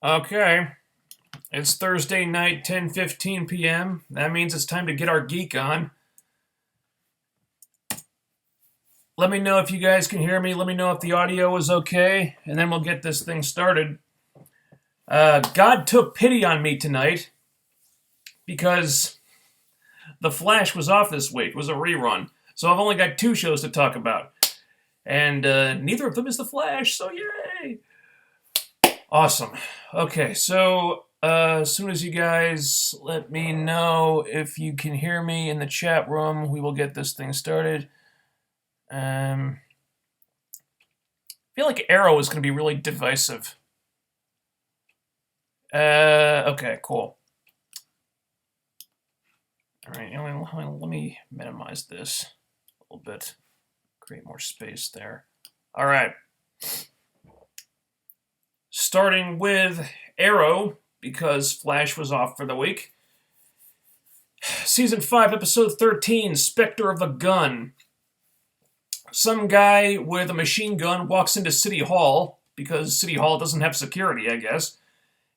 Okay, it's Thursday night, 10:15 p.m. That means it's time to get our geek on. Let me know if you guys can hear me. Let me know if the audio is okay, and then we'll get this thing started. God took pity on me tonight because The Flash was off this week. It was a rerun. So I've only got two shows to talk about. And neither of them is The Flash, so yay! Awesome. Okay, so as soon as you guys let me know if you can hear me in the chat room, we will get this thing started. I feel like Arrow is going to be really divisive. Okay, cool. All right, let me minimize this a little bit, create more space there. All right. Starting with Arrow, because Flash was off for the week. Season 5, Episode 13, Spectre of a Gun. Some guy with a machine gun walks into City Hall, because City Hall doesn't have security, I guess,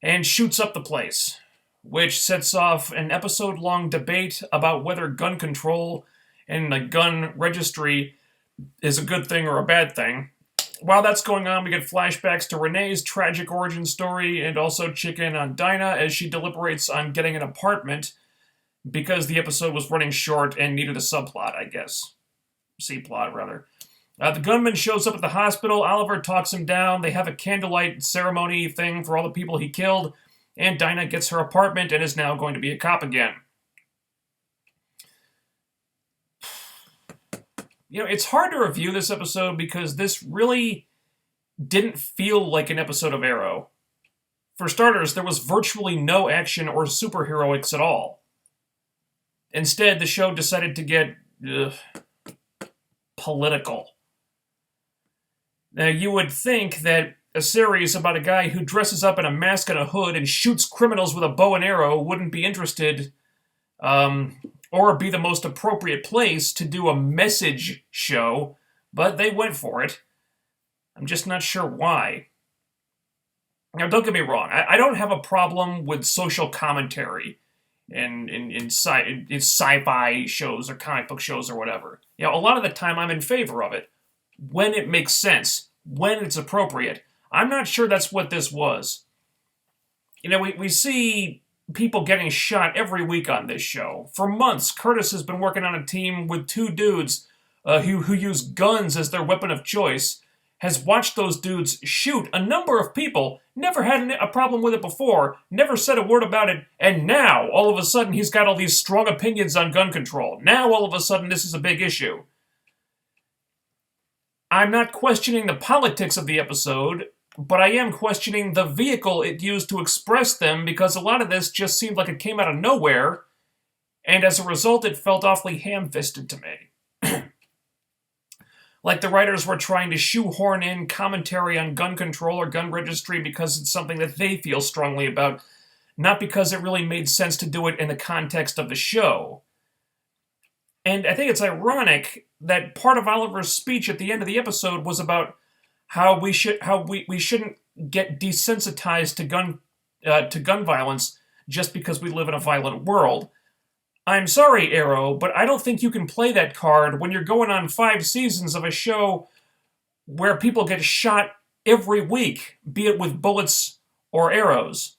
and shoots up the place, which sets off an episode-long debate about whether gun control and a gun registry is a good thing or a bad thing. While that's going on, we get flashbacks to Renee's tragic origin story and also check in on Dinah as she deliberates on getting an apartment because the episode was running short and needed a subplot, I guess. C-plot, rather. The gunman shows up at the hospital. Oliver talks him down. They have a candlelight ceremony thing for all the people he killed, and Dinah gets her apartment and is now going to be a cop again. It's hard to review this episode because this really didn't feel like an episode of Arrow. For starters, there was virtually no action or superheroics at all. Instead, the show decided to get political. Now, you would think that a series about a guy who dresses up in a mask and a hood and shoots criminals with a bow and arrow wouldn't be interested, or be the most appropriate place to do a message show, but they went for it. I'm just not sure why. Now, don't get me wrong. I don't have a problem with social commentary in sci-fi shows or comic book shows or whatever. A lot of the time I'm in favor of it. When it makes sense. When it's appropriate. I'm not sure that's what this was. We see people getting shot every week on this show. For months, Curtis has been working on a team with two dudes who use guns as their weapon of choice, has watched those dudes shoot a number of people, never had a problem with it before, never said a word about it, and now, all of a sudden, he's got all these strong opinions on gun control. Now, all of a sudden, this is a big issue. I'm not questioning the politics of the episode, but I am questioning the vehicle it used to express them because a lot of this just seemed like it came out of nowhere, and as a result, it felt awfully ham-fisted to me. Like the writers were trying to shoehorn in commentary on gun control or gun registry because it's something that they feel strongly about, not because it really made sense to do it in the context of the show. And I think it's ironic that part of Oliver's speech at the end of the episode was about how we shouldn't get desensitized to gun violence just because we live in a violent world. I'm sorry, Arrow, but I don't think you can play that card when you're going on 5 seasons of a show where people get shot every week, be it with bullets or arrows.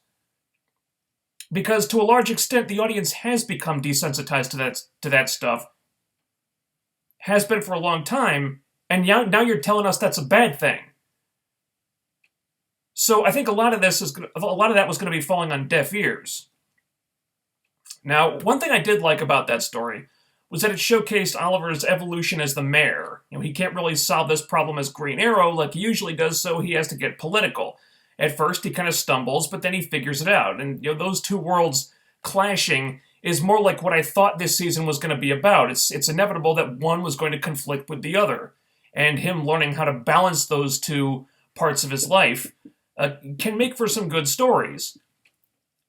Because to a large extent, the audience has become desensitized to that stuff. Has been for a long time, and now you're telling us that's a bad thing. So I think a lot of that was going to be falling on deaf ears. Now, one thing I did like about that story was that it showcased Oliver's evolution as the mayor. He can't really solve this problem as Green Arrow like he usually does, so he has to get political. At first, he kind of stumbles, but then he figures it out. And those two worlds clashing is more like what I thought this season was going to be about. It's inevitable that one was going to conflict with the other. And him learning how to balance those two parts of his life can make for some good stories.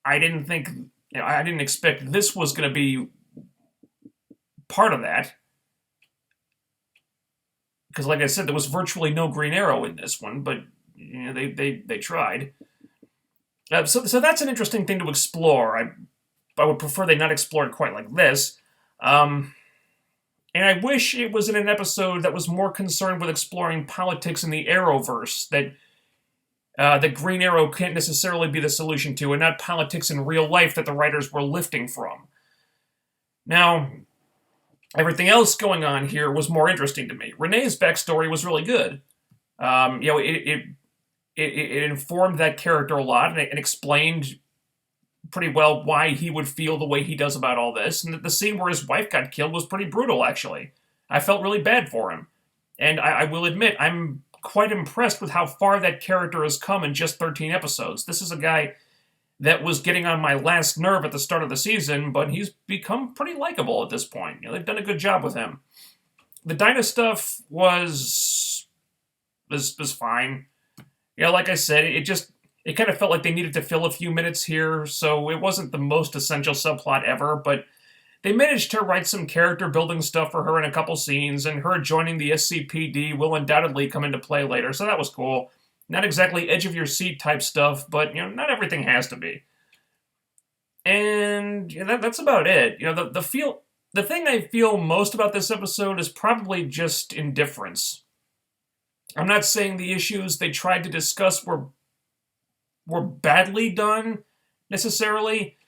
I didn't expect this was going to be part of that. Because like I said, there was virtually no Green Arrow in this one, but they tried. So that's an interesting thing to explore. I would prefer they not explore it quite like this. Um, and I wish it was in an episode that was more concerned with exploring politics in the Arrowverse that Green Arrow can't necessarily be the solution to, and not politics in real life that the writers were lifting from. Now, everything else going on here was more interesting to me. Renee's backstory was really good. It informed that character a lot, and it explained pretty well why he would feel the way he does about all this. And the scene where his wife got killed was pretty brutal, actually. I felt really bad for him. And I will admit, I'm quite impressed with how far that character has come in just 13 episodes. This is a guy that was getting on my last nerve at the start of the season, but he's become pretty likable at this point. They've done a good job with him. The Dinah stuff was fine. Like I said, it kind of felt like they needed to fill a few minutes here, so it wasn't the most essential subplot ever, but they managed to write some character building stuff for her in a couple scenes, and her joining the SCPD will undoubtedly come into play later, so that was cool. Not exactly edge of your seat type stuff, but not everything has to be. And that's about it. The thing I feel most about this episode is probably just indifference. I'm not saying the issues they tried to discuss were badly done necessarily,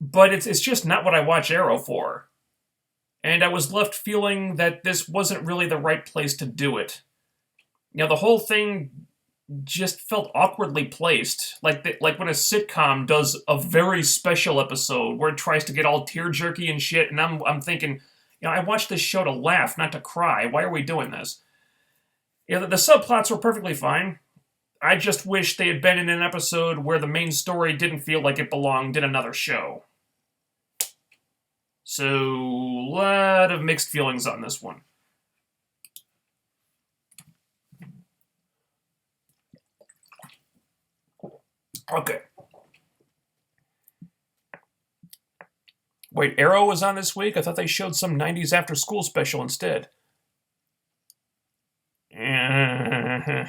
but it's just not what I watch Arrow for. And I was left feeling that this wasn't really the right place to do it. The whole thing just felt awkwardly placed, like when a sitcom does a very special episode where it tries to get all tear jerky and shit, and I'm thinking, I watched this show to laugh, not to cry. Why are we doing this? The subplots were perfectly fine. I just wish they had been in an episode where the main story didn't feel like it belonged in another show. So, a lot of mixed feelings on this one. Okay. Wait, Arrow was on this week? I thought they showed some 90s after school special instead. In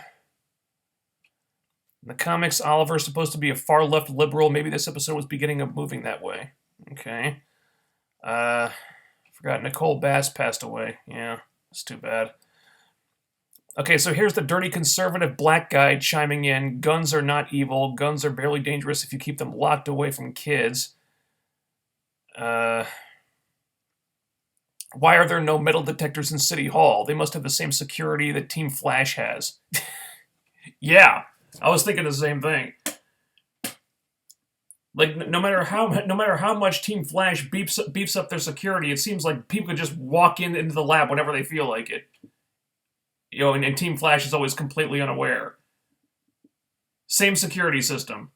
the comics, Oliver's supposed to be a far-left liberal. Maybe this episode was beginning of moving that way. Okay. Forgot Nicole Bass passed away. Yeah, it's too bad. Okay, so here's the dirty conservative black guy chiming in. Guns are not evil. Guns are barely dangerous if you keep them locked away from kids. Why are there no metal detectors in City Hall? They must have the same security that Team Flash has. Yeah, I was thinking the same thing. Like, no matter how much Team Flash beefs up their security, it seems like people could just walk into the lab whenever they feel like it. And Team Flash is always completely unaware. Same security system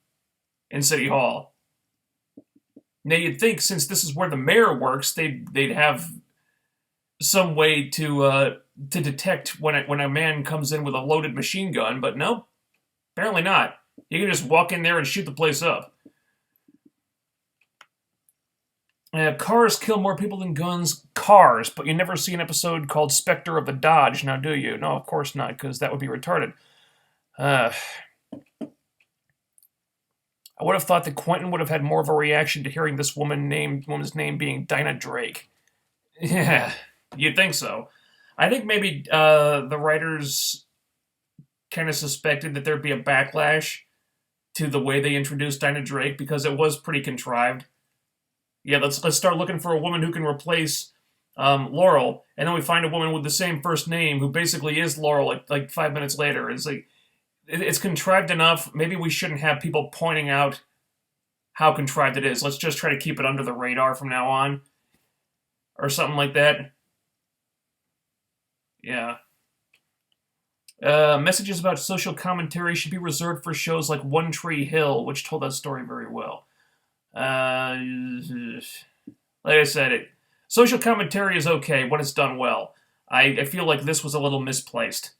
in City Hall. Now, you'd think since this is where the mayor works, they'd have some way to detect when a man comes in with a loaded machine gun, but no, apparently not. You can just walk in there and shoot the place up. Cars kill more people than guns. Cars, but you never see an episode called Spectre of the Dodge, now do you? No, of course not, because that would be retarded. I would have thought that Quentin would have had more of a reaction to hearing this woman's name being Dinah Drake. Yeah, you'd think so. I think maybe the writers kind of suspected that there'd be a backlash to the way they introduced Dinah Drake because it was pretty contrived. Yeah, let's start looking for a woman who can replace Laurel, and then we find a woman with the same first name who basically is Laurel like 5 minutes later. It's like it's contrived enough. Maybe we shouldn't have people pointing out how contrived it is. Let's just try to keep it under the radar from now on, or something like that. Yeah. Messages about social commentary should be reserved for shows like One Tree Hill, which told that story very well. Like I said, social commentary is okay when it's done well. I feel like this was a little misplaced.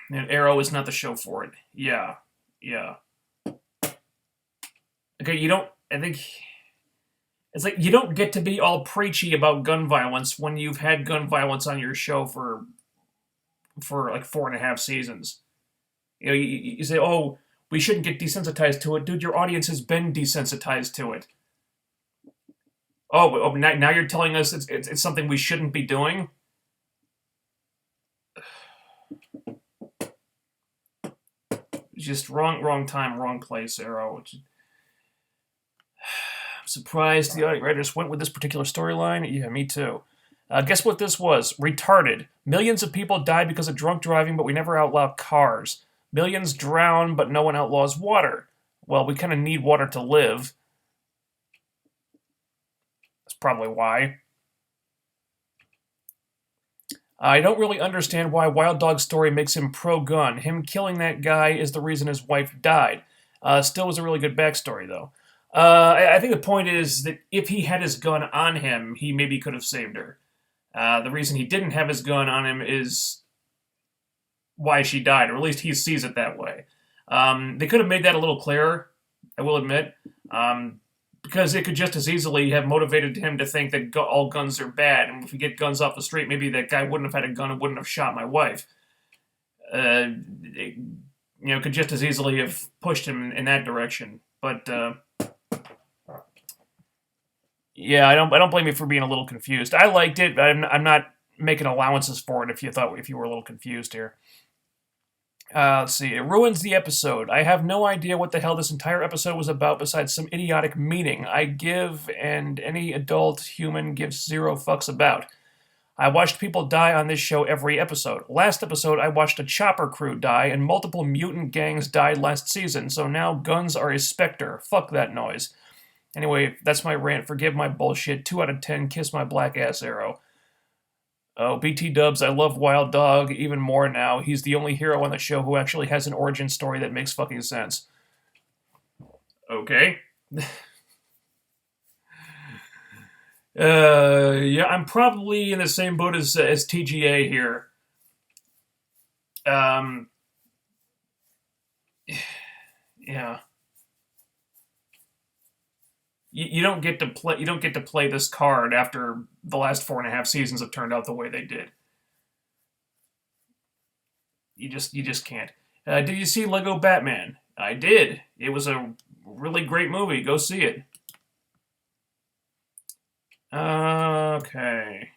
And Arrow is not the show for it. Yeah. Okay, I think it's like you don't get to be all preachy about gun violence when you've had gun violence on your show for like 4.5 seasons. You say, oh, we shouldn't get desensitized to it. Dude, your audience has been desensitized to it. Oh, now you're telling us it's something we shouldn't be doing? Just wrong time, wrong place, Arrow. I'm surprised the writers went with this particular storyline. Yeah, me too. Guess what this was? Retarded. Millions of people die because of drunk driving, but we never outlaw cars. Millions drown, but no one outlaws water. Well, we kind of need water to live. That's probably why. I don't really understand why Wild Dog's story makes him pro-gun. Him killing that guy is the reason his wife died. Still was a really good backstory, though. I think the point is that if he had his gun on him, he maybe could have saved her. The reason he didn't have his gun on him is why she died, or at least he sees it that way. They could have made that a little clearer, I will admit, because it could just as easily have motivated him to think that all guns are bad, and if we get guns off the street, maybe that guy wouldn't have had a gun and wouldn't have shot my wife. Could just as easily have pushed him in that direction. But yeah, I don't blame you for being a little confused. I liked it, but I'm not making allowances for it if you were a little confused here. Let's see. It ruins the episode. I have no idea what the hell this entire episode was about besides some idiotic meaning I give and any adult human gives zero fucks about. I watched people die on this show every episode. Last episode, I watched a chopper crew die and multiple mutant gangs died last season, so now guns are a specter. Fuck that noise. Anyway, that's my rant. Forgive my bullshit. 2 out of 10. Kiss my black ass, Arrow. Oh, BT Dubs, I love Wild Dog even more now. He's the only hero on the show who actually has an origin story that makes fucking sense. Okay. Yeah, I'm probably in the same boat as TGA here. Yeah. You don't get to play. You don't get to play this card after the last 4.5 seasons have turned out the way they did. You just can't. Did you see Lego Batman? I did. It was a really great movie. Go see it. Okay.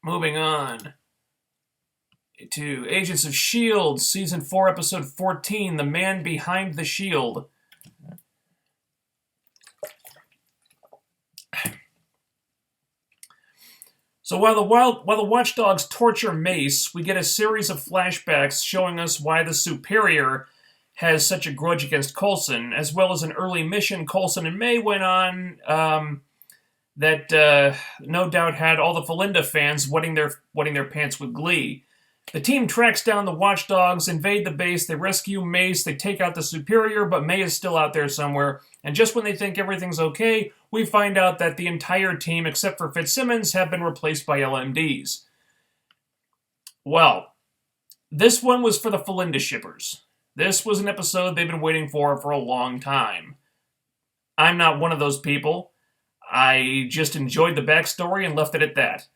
Moving on to Agents of S.H.I.E.L.D., Season 4, Episode 14, The Man Behind the Shield. So while the Watchdogs torture Mace, we get a series of flashbacks showing us why the Superior has such a grudge against Coulson, as well as an early mission Coulson and May went on that no doubt had all the Felinda fans wetting their pants with glee. The team tracks down the Watchdogs, invade the base, they rescue Mace, they take out the Superior, but May is still out there somewhere, and just when they think everything's okay, we find out that the entire team, except for Fitzsimmons, have been replaced by LMDs. Well, this one was for the Felinda shippers. This was an episode they've been waiting for a long time. I'm not one of those people. I just enjoyed the backstory and left it at that.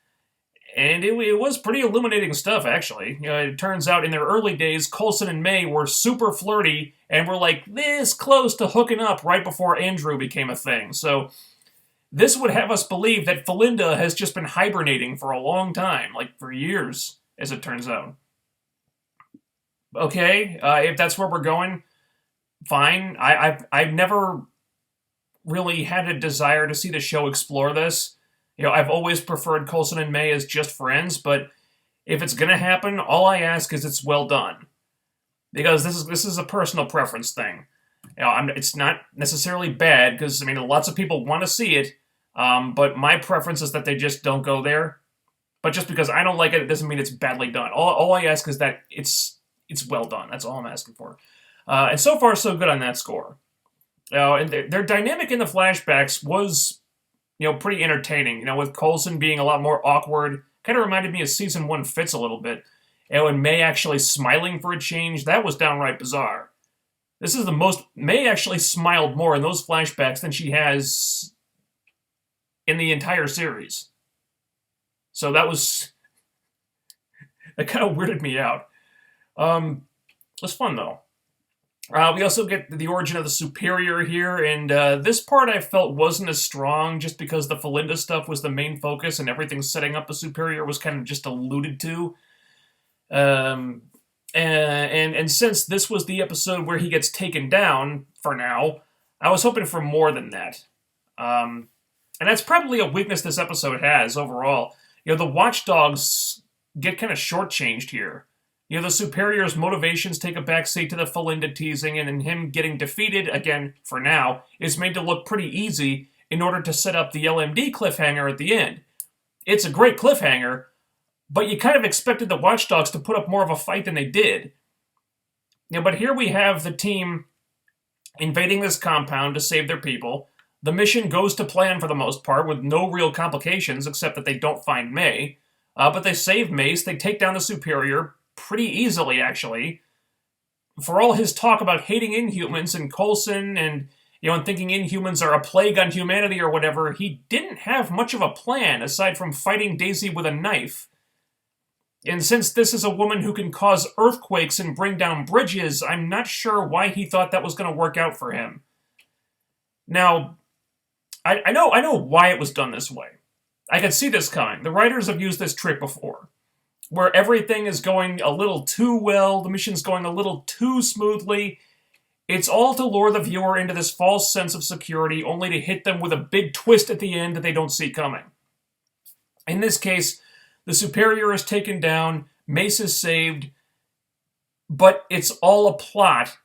And it was pretty illuminating stuff, actually. It turns out in their early days, Coulson and May were super flirty and were like this close to hooking up right before Andrew became a thing. So this would have us believe that Felinda has just been hibernating for a long time, like for years, as it turns out. Okay, if that's where we're going, fine. I've never really had a desire to see the show explore this. I've always preferred Coulson and May as just friends, but if it's going to happen, all I ask is it's well done. Because this is a personal preference thing. It's not necessarily bad, because, lots of people want to see it, but my preference is that they just don't go there. But just because I don't like it, it doesn't mean it's badly done. All I ask is that it's well done. That's all I'm asking for. And so far, so good on that score. And their dynamic in the flashbacks was pretty entertaining. With Coulson being a lot more awkward, kind of reminded me of Season 1 Fitz a little bit. And May actually smiling for a change, that was downright bizarre. This is the most... May actually smiled more in those flashbacks than she has in the entire series. So that kind of weirded me out. It was fun though. We also get the origin of the Superior here, and this part I felt wasn't as strong just because the Felinda stuff was the main focus, and everything setting up the Superior was kind of just alluded to. Um, and since this was the episode where he gets taken down, for now, I was hoping for more than that. And that's probably a weakness this episode has overall. The Watchdogs get kind of shortchanged here. The Superior's motivations take a backseat to the Felinda teasing, and then him getting defeated, again, for now, is made to look pretty easy in order to set up the LMD cliffhanger at the end. It's a great cliffhanger, but you kind of expected the Watchdogs to put up more of a fight than they did. But here we have the team invading this compound to save their people. The mission goes to plan for the most part, with no real complications except that they don't find May. But they save Mace, they take down the Superior, pretty easily, actually. For all his talk about hating Inhumans and Coulson and thinking Inhumans are a plague on humanity or whatever, he didn't have much of a plan aside from fighting Daisy with a knife. And since this is a woman who can cause earthquakes and bring down bridges, I'm not sure why he thought that was going to work out for him. Now, I know why it was done this way. I could see this coming. The writers have used this trick before, where everything is going a little too well, the mission's going a little too smoothly. It's all to lure the viewer into this false sense of security, only to hit them with a big twist at the end that they don't see coming. In this case, the Superior is taken down, Mace is saved, but it's all a plot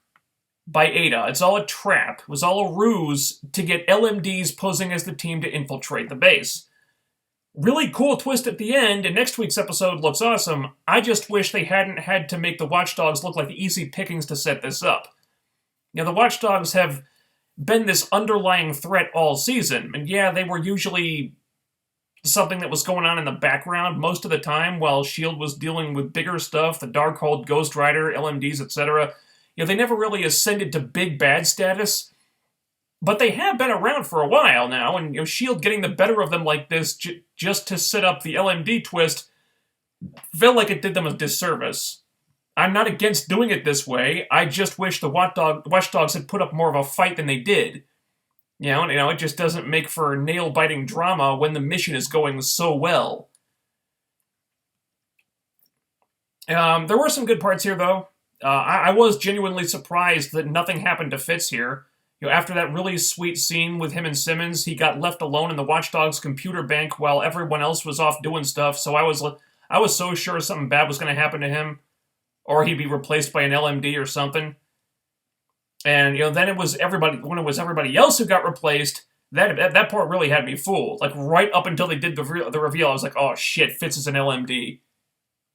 by Ada. It's all a trap. It was all a ruse to get LMDs posing as the team to infiltrate the base. Really cool twist at the end, and next week's episode looks awesome. I just wish they hadn't had to make the Watchdogs look like easy pickings to set this up. The Watchdogs have been this underlying threat all season, and yeah, they were usually something that was going on in the background most of the time while S.H.I.E.L.D. was dealing with bigger stuff, the Darkhold, Ghost Rider, LMDs, etc. They never really ascended to big bad status. But they have been around for a while now, and S.H.I.E.L.D. getting the better of them like this just to set up the LMD twist felt like it did them a disservice. I'm not against doing it this way, I just wish the Watchdogs had put up more of a fight than they did. It just doesn't make for nail-biting drama when the mission is going so well. There were some good parts here, though. I was genuinely surprised that nothing happened to Fitz here. After that really sweet scene with him and Simmons, he got left alone in the Watchdogs' computer bank while everyone else was off doing stuff, so I was so sure something bad was going to happen to him, or he'd be replaced by an LMD or something. And, then it was when it was everybody else who got replaced, that part really had me fooled. Like, right up until they did the reveal, I was like, oh shit, Fitz is an LMD.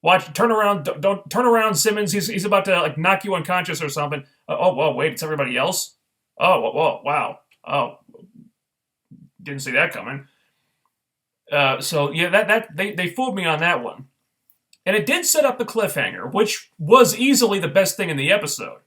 Watch, turn around, don't turn around, Simmons, he's about to, knock you unconscious or something. Whoa, wait, it's everybody else? Oh, whoa, wow. Oh, didn't see that coming. So yeah, they fooled me on that one. And it did set up the cliffhanger, which was easily the best thing in the episode.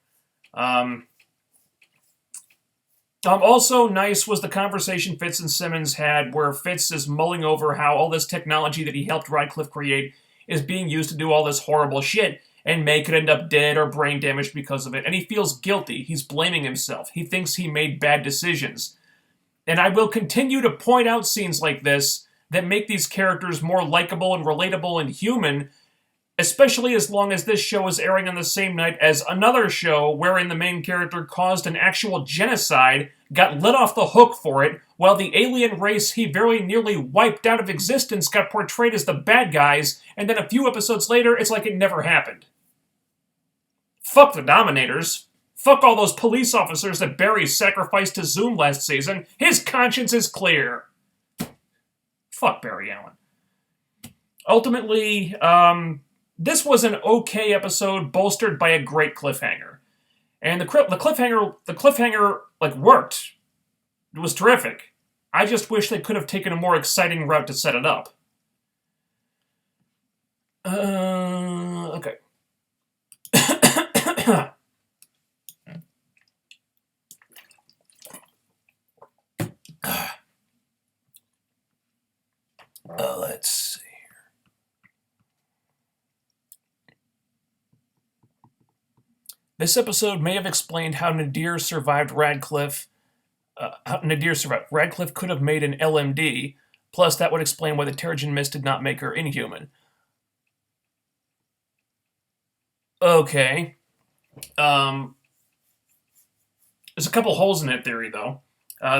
Also nice was the conversation Fitz and Simmons had, where Fitz is mulling over how all this technology that he helped Radcliffe create is being used to do all this horrible shit, and May could end up dead or brain damaged because of it, and he feels guilty. He's blaming himself. He thinks he made bad decisions. And I will continue to point out scenes like this that make these characters more likable and relatable and human, especially as long as this show is airing on the same night as another show wherein the main character caused an actual genocide, got let off the hook for it, while the alien race he very nearly wiped out of existence got portrayed as the bad guys, and then a few episodes later, it's like it never happened. Fuck the Dominators. Fuck all those police officers that Barry sacrificed to Zoom last season. His conscience is clear. Fuck Barry Allen. Ultimately, this was an okay episode bolstered by a great cliffhanger. And the cliffhanger worked. It was terrific. I just wish they could have taken a more exciting route to set it up. Okay. Let's see here. This episode may have explained how Nadir survived Radcliffe. Radcliffe could have made an LMD. Plus, that would explain why the Terrigen Mist did not make her inhuman. Okay. There's a couple holes in that theory, though.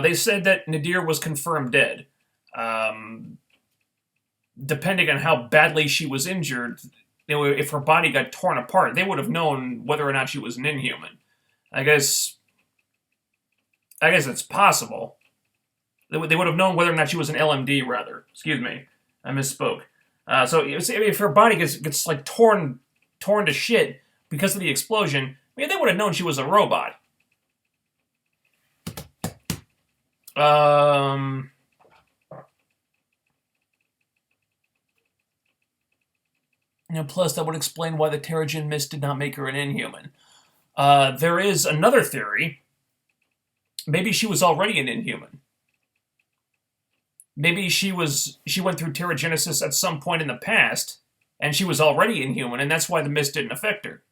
They said that Nadir was confirmed dead. Depending on how badly she was injured, if her body got torn apart, they would have known whether or not she was an inhuman. I guess it's possible. They would have known whether or not she was an LMD, rather. Excuse me. I misspoke. So if her body gets like torn to shit because of the explosion, they would have known she was a robot. Plus, that would explain why the Terrigen Mist did not make her an inhuman. There is another theory. Maybe she was already an inhuman. Maybe she went through Terrigenesis at some point in the past, and she was already inhuman, and that's why the mist didn't affect her.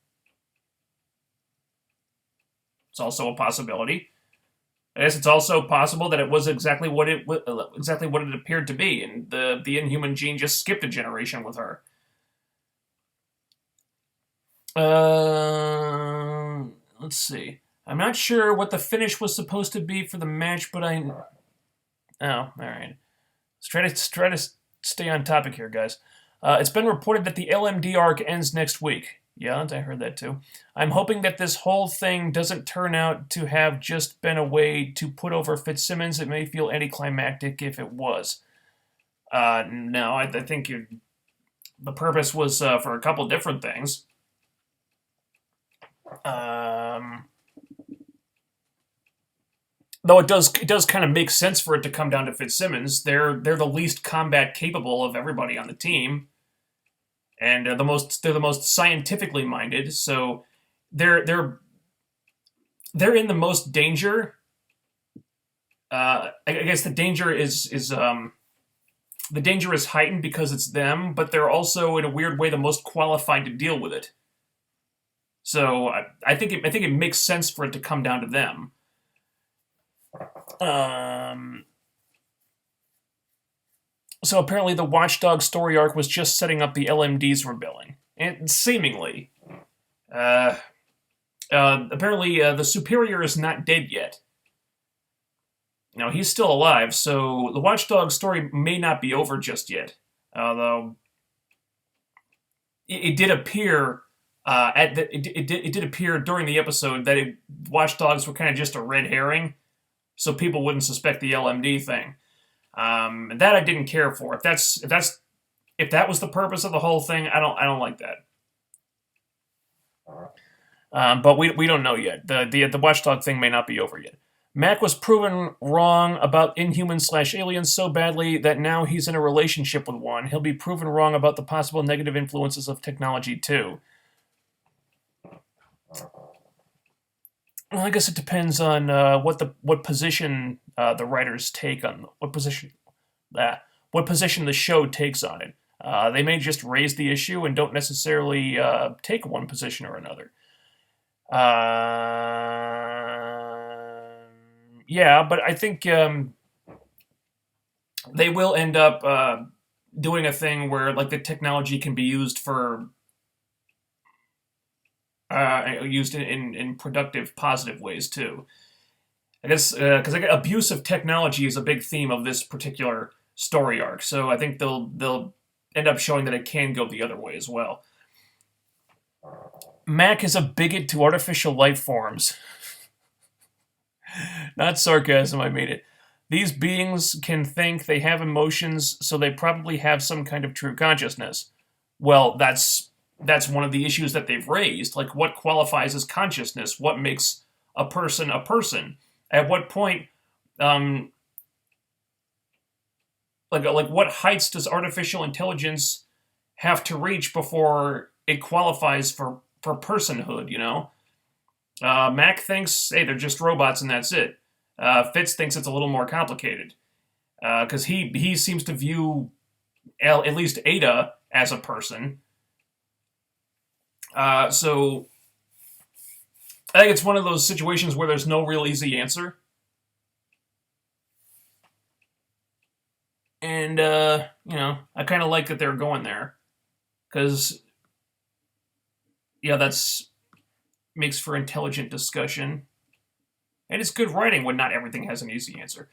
It's also a possibility. I guess it's also possible that it was exactly what it appeared to be, and the inhuman gene just skipped a generation with her. Let's see. I'm not sure what the finish was supposed to be for the match, but oh, all right. Let's try to stay on topic here, guys. It's been reported that the LMD arc ends next week. Yeah, I heard that too. I'm hoping that this whole thing doesn't turn out to have just been a way to put over Fitzsimmons. It may feel anticlimactic if it was. No, I think the purpose was for a couple different things. Though it does kind of make sense for it to come down to Fitzsimmons. They're the least combat capable of everybody on the team, and they're the most scientifically minded. So they're in the most danger. I guess the danger is heightened because it's them, but they're also in a weird way the most qualified to deal with it. So I think it makes sense for it to come down to them. So apparently the Watchdog story arc was just setting up the LMD's rebelling. And seemingly. Apparently the Superior is not dead yet. Now, he's still alive, so the Watchdog story may not be over just yet. Although, it did appear... it did appear during the episode that Watchdogs were kind of just a red herring, so people wouldn't suspect the LMD thing. That I didn't care for. If that was the purpose of the whole thing, I don't like that. But we don't know yet. The Watchdog thing may not be over yet. Mac was proven wrong about Inhumans/aliens so badly that now he's in a relationship with one. He'll be proven wrong about the possible negative influences of technology too. Well, I guess it depends on what position the writers take on what position the show takes on it. They may just raise the issue and don't necessarily take one position or another. Yeah, but I think they will end up doing a thing where like the technology can be used for used in productive, positive ways too. I guess because abuse of technology is a big theme of this particular story arc, so I think they'll end up showing that it can go the other way as well. Mac is a bigot to artificial life forms. Not sarcasm, I mean it. These beings can think, they have emotions, so they probably have some kind of true consciousness. Well, that's one of the issues that they've raised. Like, what qualifies as consciousness? What makes a person a person? At what point, like what heights does artificial intelligence have to reach before it qualifies for personhood, you know? Mac thinks, hey, they're just robots and that's it. Fitz thinks it's a little more complicated. Because he seems to view at least Ada as a person. So I think it's one of those situations where there's no real easy answer. And, I kind of like that they're going there. Because, yeah, that's makes for intelligent discussion. And it's good writing when not everything has an easy answer.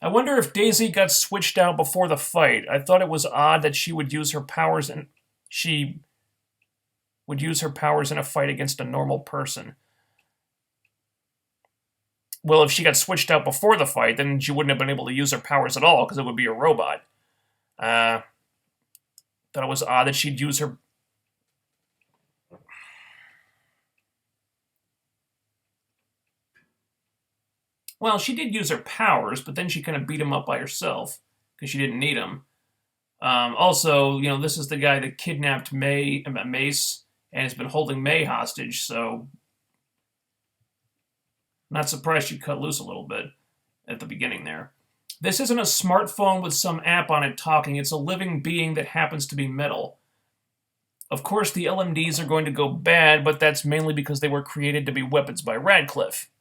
I wonder if Daisy got switched out before the fight. I thought it was odd that she would use her powers in a fight against a normal person. Well, if she got switched out before the fight, then she wouldn't have been able to use her powers at all because it would be a robot. Thought it was odd that she'd use her. Well, she did use her powers, but then she kind of beat him up by herself because she didn't need him. Also, this is the guy that kidnapped Mace, and has been holding May hostage, so not surprised she cut loose a little bit at the beginning there. This isn't a smartphone with some app on it talking, it's a living being that happens to be metal. Of course, the LMDs are going to go bad, but that's mainly because they were created to be weapons by Radcliffe.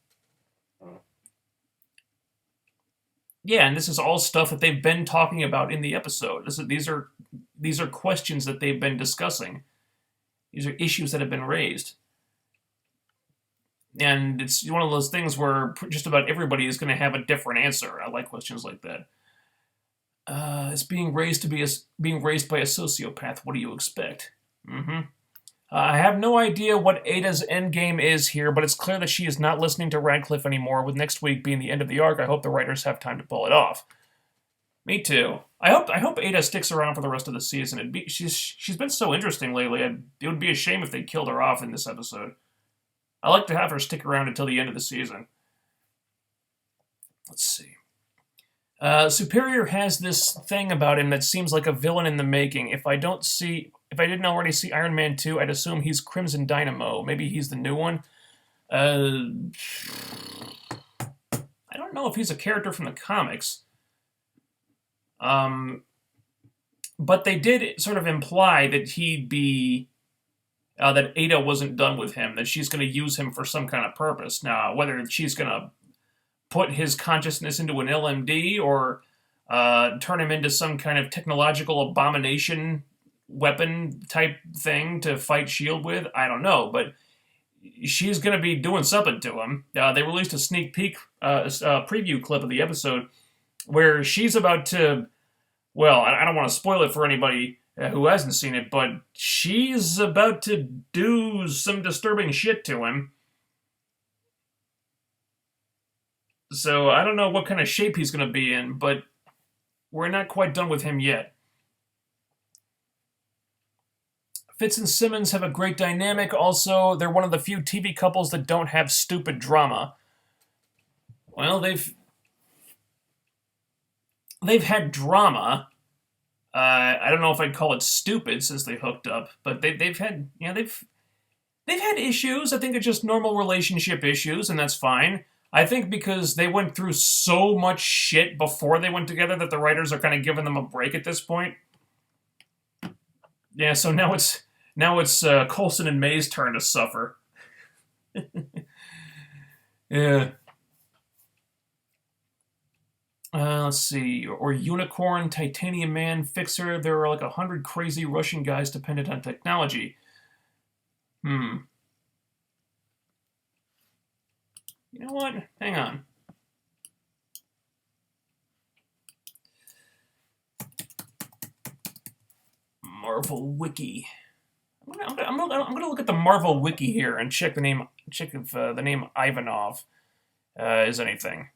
Yeah, and this is all stuff that they've been talking about in the episode. These are questions that they've been discussing. These are issues that have been raised. And it's one of those things where just about everybody is going to have a different answer. I like questions like that. It's being raised by a sociopath. What do you expect? Mm-hmm. I have no idea what Ada's endgame is here, but it's clear that she is not listening to Radcliffe anymore. With next week being the end of the arc, I hope the writers have time to pull it off. Me too. I hope Ada sticks around for the rest of the season. She's been so interesting lately. It would be a shame if they killed her off in this episode. I like to have her stick around until the end of the season. Let's see. Superior has this thing about him that seems like a villain in the making. If I didn't already see Iron Man 2, I'd assume he's Crimson Dynamo. Maybe he's the new one. I don't know if he's a character from the comics. But they did sort of imply that he'd be that Ada wasn't done with him, that she's going to use him for some kind of purpose. Now, whether she's going to put his consciousness into an LMD or turn him into some kind of technological abomination weapon type thing to fight S.H.I.E.L.D. with, I don't know, but she's going to be doing something to him. They released a sneak peek preview clip of the episode where she's about to, well, I don't want to spoil it for anybody who hasn't seen it, but she's about to do some disturbing shit to him. So I don't know what kind of shape he's going to be in, but we're not quite done with him yet. Fitz and Simmons have a great dynamic. Also, they're one of the few TV couples that don't have stupid drama. Well, they've had drama. I don't know if I'd call it stupid since they hooked up, but they've had issues. I think it's just normal relationship issues, and that's fine. I think because they went through so much shit before they went together that the writers are kind of giving them a break at this point. Yeah, so now it's Coulson and May's turn to suffer. Yeah. Let's see. Or Unicorn, Titanium Man, Fixer. There are like 100 crazy Russian guys dependent on technology. You know what? Hang on. Marvel Wiki. I'm gonna look at the Marvel Wiki here and check if the name Ivanov is anything.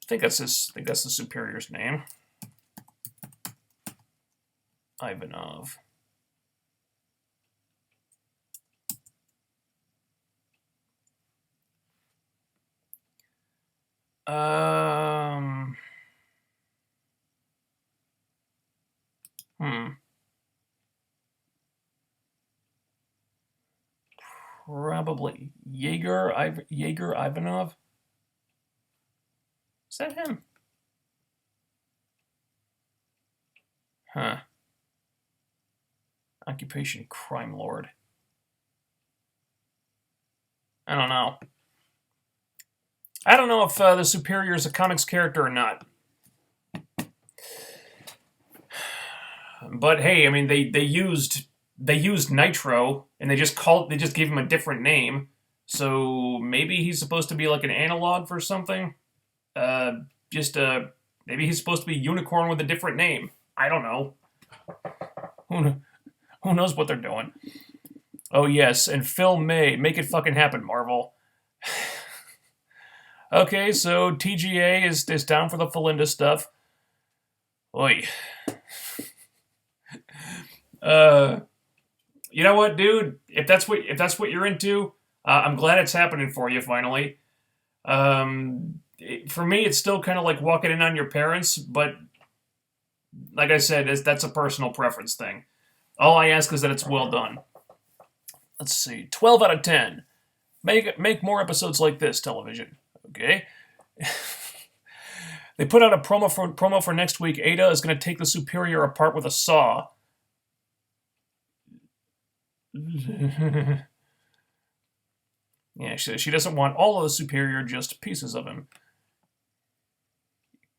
I think that's the Superior's name. Ivanov. Probably Jaeger Ivanov. Is that him? Huh. Occupation crime lord. I don't know. I don't know if the Superior is a comics character or not. But hey, I mean, they used Nitro, and they just gave him a different name. So maybe he's supposed to be like an analog for something. Uh, just maybe he's supposed to be Unicorn with a different name. I don't know. Who knows what they're doing? Oh yes, and Phil May, make it fucking happen, Marvel. Okay, so TGA is down for the Felinda stuff. Oi. You know what, dude? If that's what you're into, I'm glad it's happening for you finally. For me, it's still kind of like walking in on your parents, but like I said, that's a personal preference thing. All I ask is that it's well done. Let's see, 12 out of 10. Make more episodes like this, television. Okay. They put out a promo for next week. Ada is going to take the Superior apart with a saw. Yeah, she doesn't want all of the Superior, just pieces of him.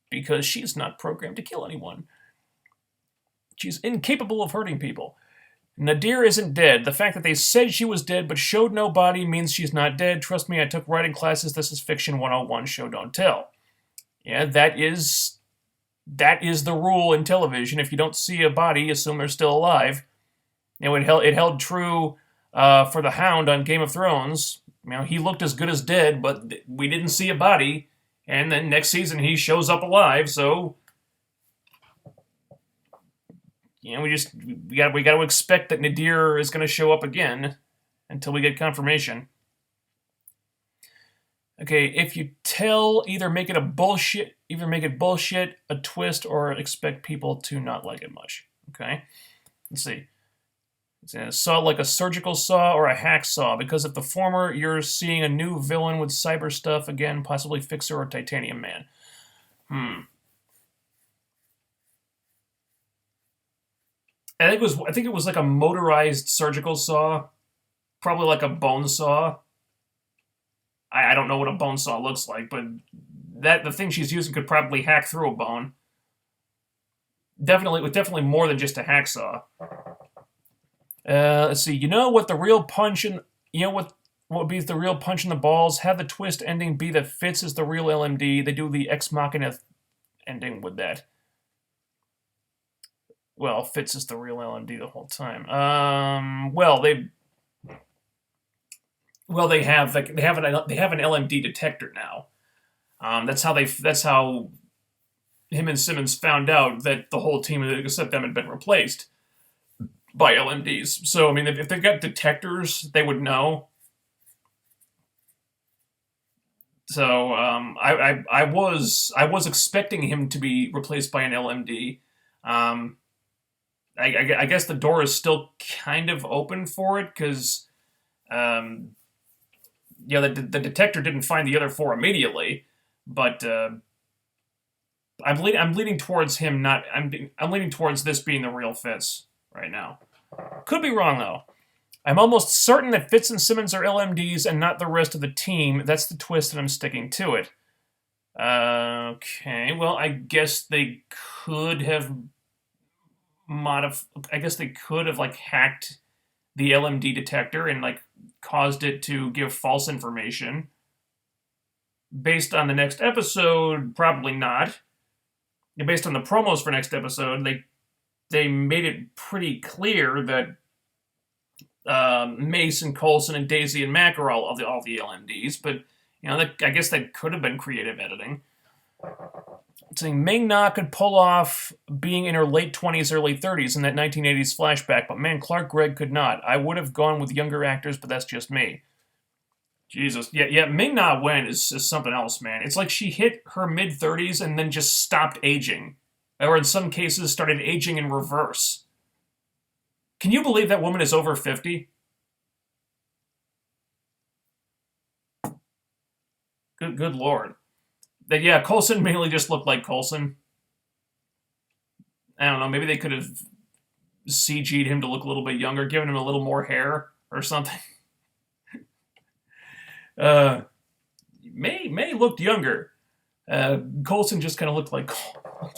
Because she's not programmed to kill anyone. She's incapable of hurting people. Nadir isn't dead. The fact that they said she was dead but showed no body means she's not dead. Trust me, I took writing classes. This is Fiction 101, show don't tell. Yeah, that is the rule in television. If you don't see a body, assume they're still alive. You know, it held true for the Hound on Game of Thrones. You know, he looked as good as dead, but we didn't see a body. And then next season he shows up alive, so you know, we got to expect that Nadir is going to show up again until we get confirmation. Okay, if you tell, either make it bullshit, a twist, or expect people to not like it much. Okay, let's see. It's a saw like a surgical saw or a hacksaw, because if the former, you're seeing a new villain with cyber stuff again, possibly Fixer or Titanium Man. I think it was like a motorized surgical saw, probably like a bone saw. I don't know what a bone saw looks like, but the thing she's using could probably hack through a bone. Definitely more than just a hacksaw. Let's see. You know what would be the real punch in the balls? Have the twist ending be that Fitz is the real LMD. They do the Ex Machina ending with that. Well, Fitz is the real LMD the whole time. They have an LMD detector now. That's how him and Simmons found out that the whole team except them had been replaced by LMDs. So I mean, if they've got detectors, they would know. So I was expecting him to be replaced by an LMD. I guess the door is still kind of open for it because, the detector didn't find the other four immediately, but I'm leaning towards him not. I'm leaning towards this being the real Fitz right now. Could be wrong though. I'm almost certain that Fitz and Simmons are LMDs and not the rest of the team. That's the twist, and I'm sticking to it. Okay, well, I guess they could have hacked the LMD detector and caused it to give false information. Based on the next episode, probably not. Based on the promos for next episode, they made it pretty clear that Mace and Coulson and Daisy and Mac are all the LMDs, but I guess that could have been creative editing. Saying Ming-Na could pull off being in her late 20s, early 30s in that 1980s flashback, but man, Clark Gregg could not. I would have gone with younger actors, but that's just me. Jesus. Yeah, Ming-Na Wen is something else, man. It's like she hit her mid-30s and then just stopped aging. Or in some cases, started aging in reverse. Can you believe that woman is over 50? Good lord. Coulson mainly just looked like Coulson. I don't know, maybe they could have CG'd him to look a little bit younger, given him a little more hair or something. Uh, May looked younger. Coulson just kind of looked like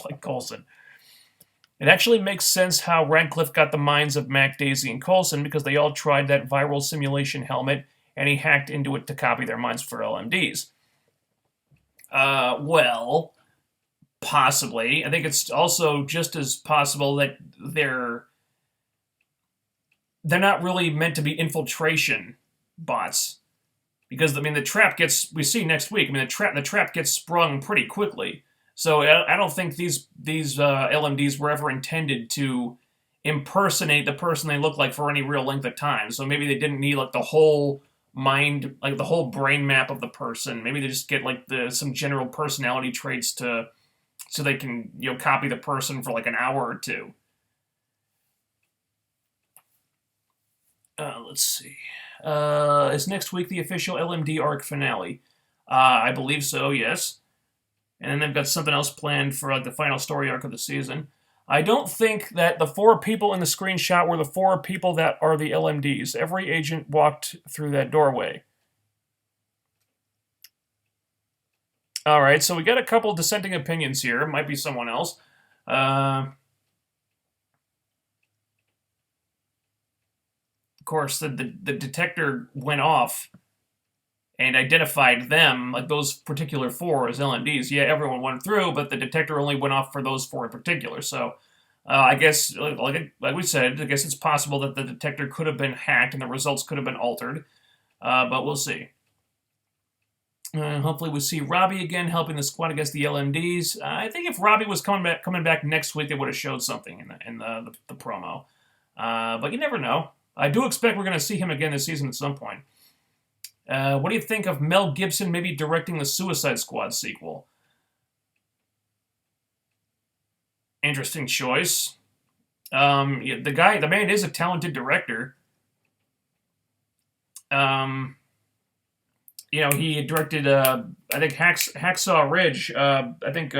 like Coulson. It actually makes sense how Radcliffe got the minds of Mac, Daisy, and Coulson because they all tried that viral simulation helmet, and he hacked into it to copy their minds for LMDs. Well, possibly. I think it's also just as possible that they're not really meant to be infiltration bots because I mean the trap gets we see next week. I mean the trap gets sprung pretty quickly. So I don't think these LMDs were ever intended to impersonate the person they look like for any real length of time. So maybe they didn't need like the whole mind, like the whole brain map of the person. Maybe they just get like some general personality traits to so they can copy the person for like an hour or two. Let's see. Is next week the official LMD arc finale? I believe so. Yes. And then they've got something else planned for like the final story arc of the season. I don't think that the four people in the screenshot were the four people that are the LMDs. Every agent walked through that doorway. All right, so we got a couple dissenting opinions here. It might be someone else. Of course, the detector went off and identified them, like those particular four, as LMDs. Yeah, everyone went through, but the detector only went off for those four in particular. So I guess, like we said, I guess it's possible that the detector could have been hacked and the results could have been altered. But we'll see. Hopefully we see Robbie again helping the squad against the LMDs. I think if Robbie was coming back next week, they would have showed something in the promo. But you never know. I do expect we're going to see him again this season at some point. What do you think of Mel Gibson maybe directing the Suicide Squad sequel? Interesting choice. The man is a talented director. He directed, I think, Hacksaw Ridge. I think,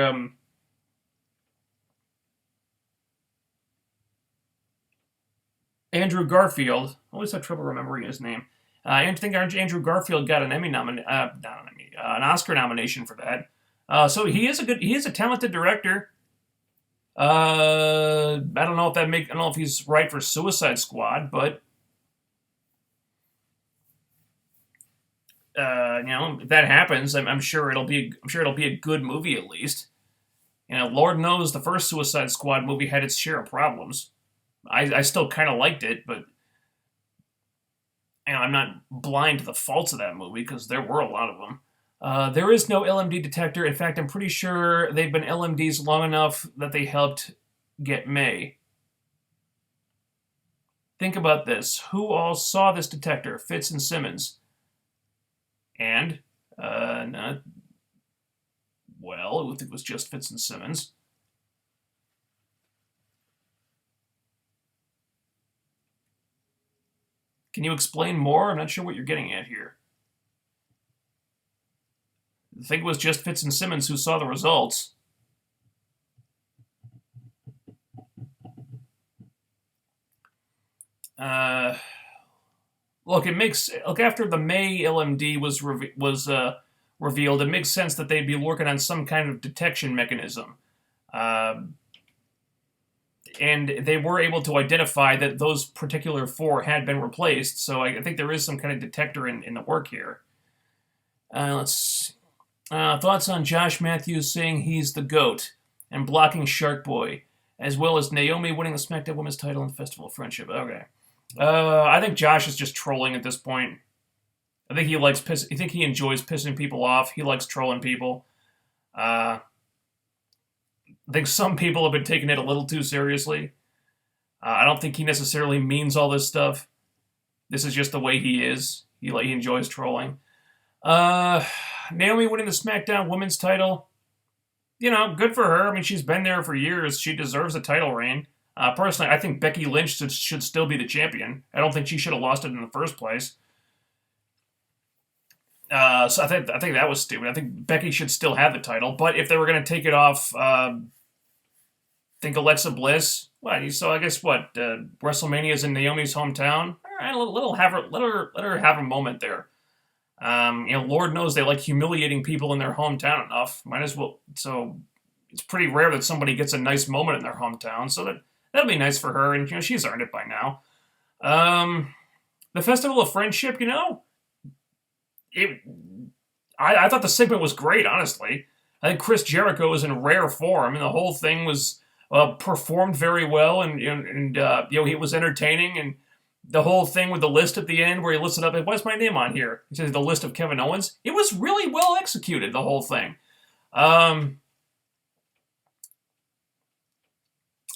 Andrew Garfield. I always have trouble remembering his name. I think Andrew Garfield got an an Oscar nomination for that. So he is a talented director. I don't know I don't know if he's right for Suicide Squad, but if that happens, I'm sure it'll be a good movie at least. Lord knows the first Suicide Squad movie had its share of problems. I still kind of liked it, but I'm not blind to the faults of that movie because there were a lot of them. There is no LMD detector. In fact, I'm pretty sure they've been LMDs long enough that they helped get May. Think about this. Who all saw this detector? Fitz and Simmons. And, not, well, it was just Fitz and Simmons. Can you explain more? I'm not sure what you're getting at here. I think it was just Fitz and Simmons who saw the results. Look, after the May LMD was revealed, it makes sense that they'd be working on some kind of detection mechanism. And they were able to identify that those particular four had been replaced, so I think there is some kind of detector in the work here. Let's thoughts on Josh Matthews saying he's the GOAT and blocking Shark Boy, as well as Naomi winning the SmackDown Women's title in Festival of Friendship. Okay. I think Josh is just trolling at this point. I think I think he enjoys pissing people off. He likes trolling people. I think some people have been taking it a little too seriously. I don't think he necessarily means all this stuff. This is just the way he is. He enjoys trolling. Naomi winning the SmackDown Women's title. Good for her. I mean, she's been there for years. She deserves a title reign. Personally, I think Becky Lynch should still be the champion. I don't think she should have lost it in the first place. So I think that was stupid. I think Becky should still have the title. But if they were going to take it off, think Alexa Bliss. So I guess WrestleMania is in Naomi's hometown. All right, let her have a moment there. Lord knows they like humiliating people in their hometown enough. Might as well. So it's pretty rare that somebody gets a nice moment in their hometown. So that'll be nice for her, and she's earned it by now. The Festival of Friendship, it. I thought the segment was great. Honestly, I think Chris Jericho was in rare form, and the whole thing was performed very well, and he was entertaining, and the whole thing with the list at the end where he listed up, why's my name on here? He says the list of Kevin Owens. It was really well executed, the whole thing.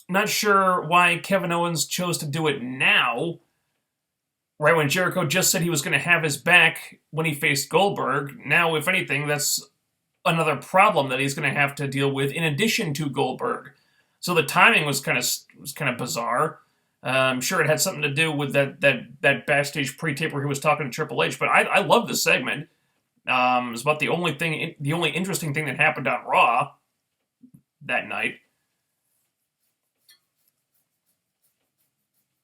Not sure why Kevin Owens chose to do it now, right when Jericho just said he was going to have his back when he faced Goldberg. Now, if anything, that's another problem that he's going to have to deal with in addition to Goldberg. So the timing was kind of bizarre. I'm sure it had something to do with that backstage pre-tape where he was talking to Triple H. But I love this segment. It was about the only interesting thing that happened on Raw that night.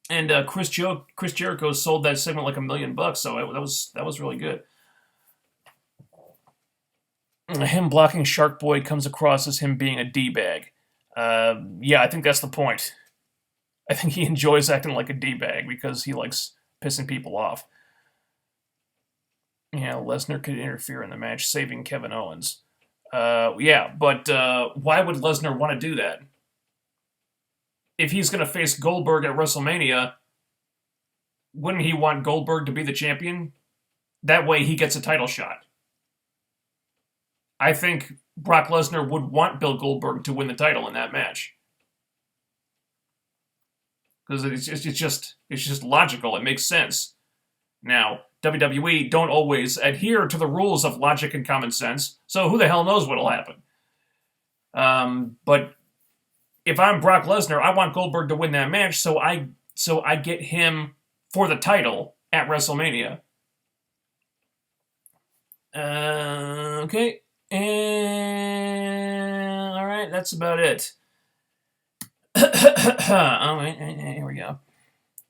And Chris Jericho sold that segment like $1 million, so that was really good. Him blocking Shark Boy comes across as him being a D-bag. Yeah, I think that's the point. I think he enjoys acting like a D-bag because he likes pissing people off. Yeah, Lesnar could interfere in the match, saving Kevin Owens. Yeah, but why would Lesnar want to do that? If he's going to face Goldberg at WrestleMania, wouldn't he want Goldberg to be the champion? That way he gets a title shot. I think Brock Lesnar would want Bill Goldberg to win the title in that match. Because it's just logical. It makes sense. Now, WWE don't always adhere to the rules of logic and common sense, so who the hell knows what'll happen. But if I'm Brock Lesnar, I want Goldberg to win that match, so I get him for the title at WrestleMania. Okay. And all right, that's about it. All right, here we go.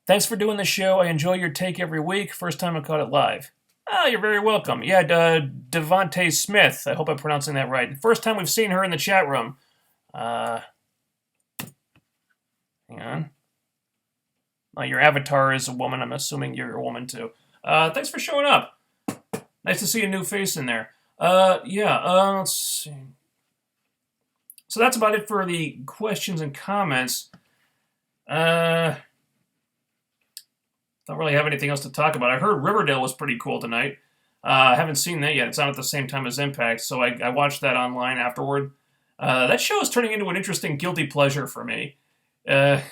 Thanks for doing the show. I enjoy your take every week. First time I caught it live. Oh, you're very welcome. Yeah, Devontae Smith. I hope I'm pronouncing that right. First time we've seen her in the chat room. Hang on. Your avatar is a woman. I'm assuming you're a woman too. Thanks for showing up. Nice to see a new face in there. Let's see. So that's about it for the questions and comments. Don't really have anything else to talk about. I heard Riverdale was pretty cool tonight. I haven't seen that yet. It's not at the same time as Impact, so I watched that online afterward. That show is turning into an interesting guilty pleasure for me. I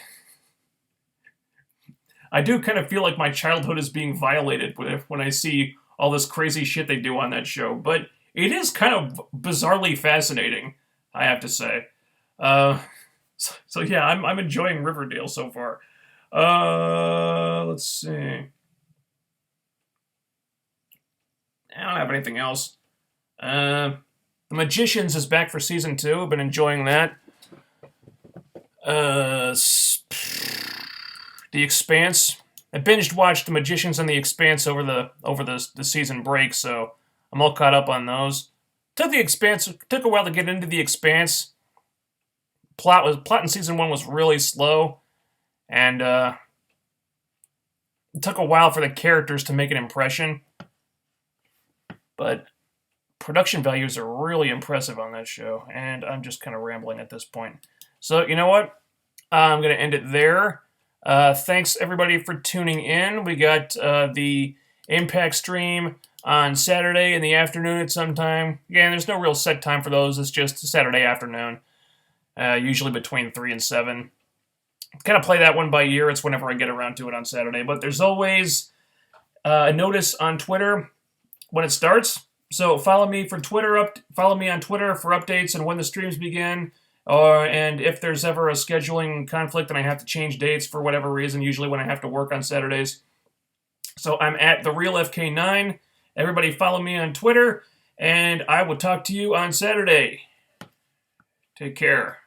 do kind of feel like my childhood is being violated when I see all this crazy shit they do on that show, but it is kind of bizarrely fascinating, I have to say. So yeah, I'm enjoying Riverdale so far. Let's see. I don't have anything else. The Magicians is back for season 2. I've been enjoying that. The Expanse. I binged watched The Magicians and The Expanse over the season break, so I'm all caught up on those. Took a while to get into The Expanse. Plot in season 1 was really slow, and it took a while for the characters to make an impression. But production values are really impressive on that show, and I'm just kind of rambling at this point. So, you know what? I'm going to end it there. Thanks, everybody, for tuning in. We got the Impact stream on Saturday in the afternoon at some time. Again, there's no real set time for those. It's just Saturday afternoon, usually between 3 and 7. Kind of play that one by ear. It's whenever I get around to it on Saturday. But there's always a notice on Twitter when it starts. So follow me on Twitter for updates and when the streams begin. And if there's ever a scheduling conflict and I have to change dates for whatever reason, usually when I have to work on Saturdays. So I'm at TheRealFK9. Everybody follow me on Twitter, and I will talk to you on Saturday. Take care.